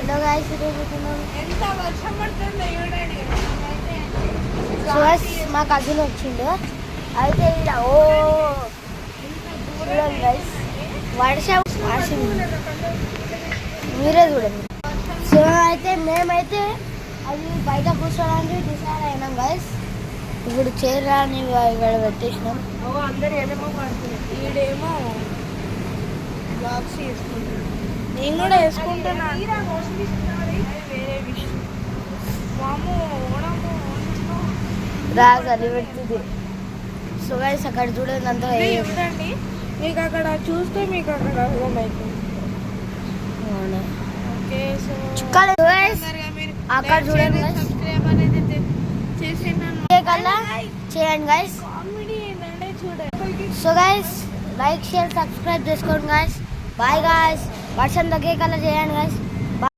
Hello guys, ఈరోజు ఎంత వర్షం పడుతుందో చూడండి. మా కజిన్ వచ్చిండు. అయితే ఇలా ఓ చూడండి గైస్, వర్షం మీరే చూడండి. సో అయితే మేమైతే అది బయట కూర్చోడానికి డిసైడ్ అయినాం గైస్. ఇప్పుడు చైర్ని ఇక్కడ పెట్టేసినాం. అందరు ఏమేమో పడుతున్నాయి. ఈడేమో బాక్స్ వేసుకుంటున్నాను, నేను కూడా వేసుకుంటున్నాను. వేరే విషయం మాము ఓడము రాజు పెడుతుంది. సో గైస్ అక్కడ చూడండి, అంతా చూడండి. మీకు అక్కడ చూస్తే మీకు అక్కడ అర్థమవుతుంది. ఓకే, సో అక్కడ చూడండి, సబ్స్క్రైబ్ అనేది చేసేయండి గైస్. కామెడీ ఏంటంటే చూడండి. So guys like share subscribe చేసుకోండి గైస్. Bye guys. వర్షం తగ్గే కల్లా చేయండి గైస్.